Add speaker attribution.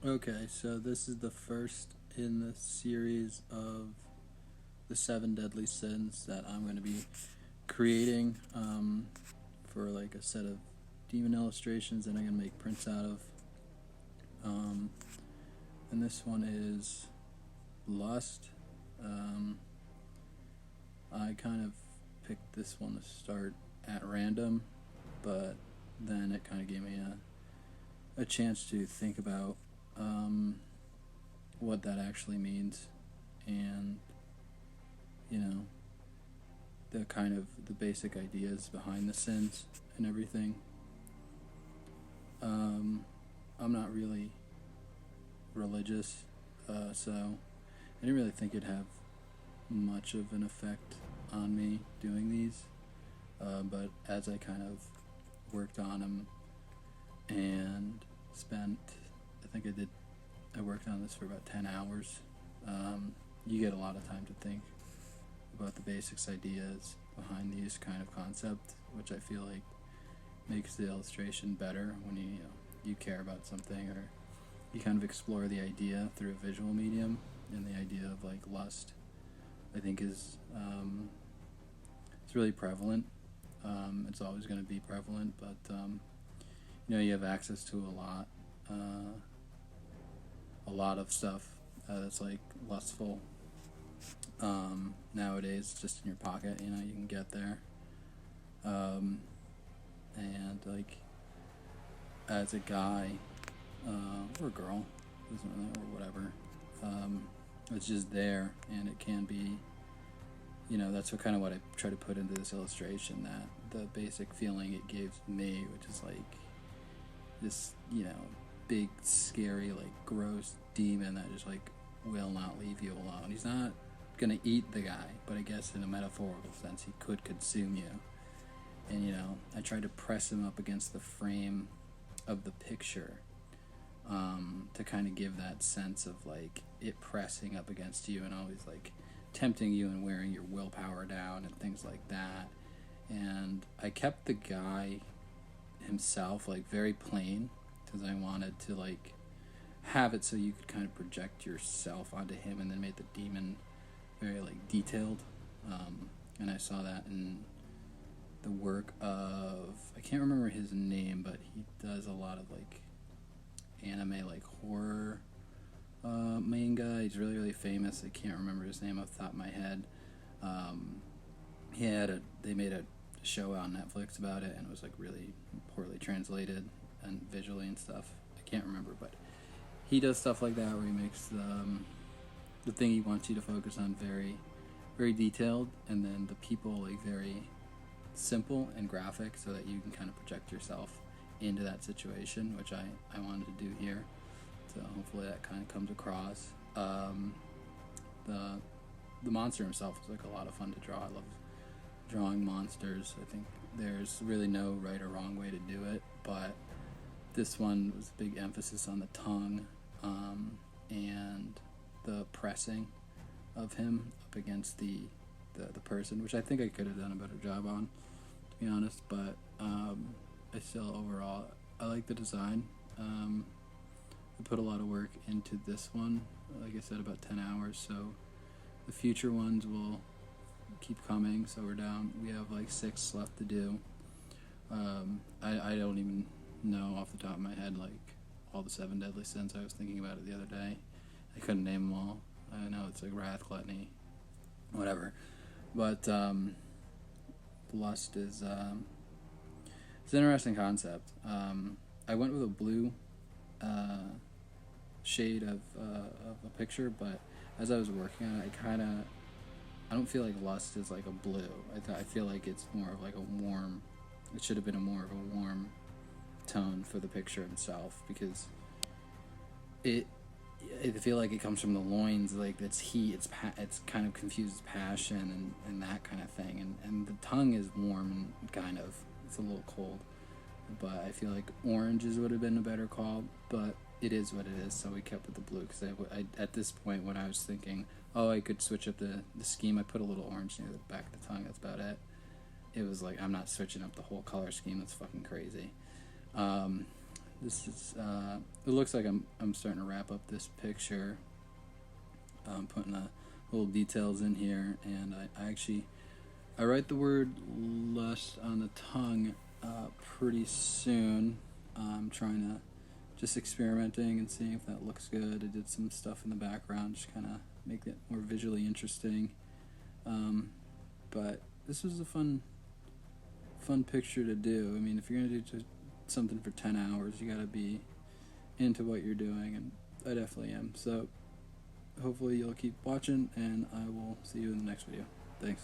Speaker 1: Okay, so this is the first in the series of the seven deadly sins that I'm going to be creating for like a set of demon illustrations that I'm going to make prints out of. Um, and this one is lust. Um, I kind of picked this one to start at random, but then it kind of gave me a chance to think about what that actually means and, you know, the kind of the basic ideas behind the sins and everything. I'm not really religious, so I didn't really think it'd have much of an effect on me doing these. But as I kind of worked on them and spent, I worked on this for about 10 hours. You get a lot of time to think about the basics ideas behind these kind of concepts, which I feel like makes the illustration better when you care about something, or you kind of explore the idea through a visual medium. And the idea of like lust, I think, is it's really prevalent. It's always going to be prevalent, but you have access to a lot of stuff that's like lustful nowadays, just in your pocket. You can get there, and like as a guy or a girl, doesn't really, or whatever, it's just there, and it can be. That's what I try to put into this illustration. That the basic feeling it gives me, which is like this, big, scary, like gross demon that just like will not leave you alone. He's not gonna eat the guy, but I guess in a metaphorical sense, he could consume you. And I tried to press him up against the frame of the picture to kind of give that sense of like it pressing up against you and always like tempting you and wearing your willpower down and things like that. And I kept the guy himself like very plain because I wanted to like have it so you could kind of project yourself onto him, and then make the demon very like detailed. And I saw that in the work of, I can't remember his name, but he does a lot of like anime, like horror main guy. He's really, really famous. I can't remember his name off the top of my head. They made a show on Netflix about it, and it was like really poorly translated and visually and stuff. I can't remember, but he does stuff like that where he makes the thing he wants you to focus on very, very detailed, and then the people like very simple and graphic, so that you can kind of project yourself into that situation, which I wanted to do here. So hopefully that kind of comes across. The monster himself is like a lot of fun to draw. I love drawing monsters. I think there's really no right or wrong way to do it, but this one was a big emphasis on the tongue and the pressing of him up against the person, which I think I could have done a better job on, to be honest. But I still, overall, I like the design. I put a lot of work into this one. Like I said, about 10 hours. So the future ones will keep coming. So we have like 6 left to do. I don't even know off the top of my head like all the 7 deadly sins. I was thinking about it the other day. I couldn't name them all. I know it's like wrath, gluttony, whatever. But lust is it's an interesting concept. I went with a blue shade of a picture, but as I was working on it, I don't feel like lust is like a blue. I feel like it's more of like a warm. It should have been more of a warm tone for the picture itself, because I feel like it comes from the loins, like it's heat, it's kind of confuses passion and that kind of thing, and the tongue is warm and kind of, it's a little cold, but I feel like oranges would have been a better call, but it is what it is, so we kept with the blue, because I at this point when I was thinking, I could switch up the scheme, I put a little orange near the back of the tongue, that's about it. It was like, I'm not switching up the whole color scheme, that's fucking crazy. this is it looks like I'm starting to wrap up this picture. I'm putting little details in here, and I write the word lust on the tongue pretty soon. I'm trying to just experimenting and seeing if that looks good. I did some stuff in the background, just kind of make it more visually interesting. But this was a fun picture to do. I mean, if you're gonna do something for 10 hours, you gotta be into what you're doing, and I definitely am. So hopefully you'll keep watching, and I will see you in the next video. Thanks.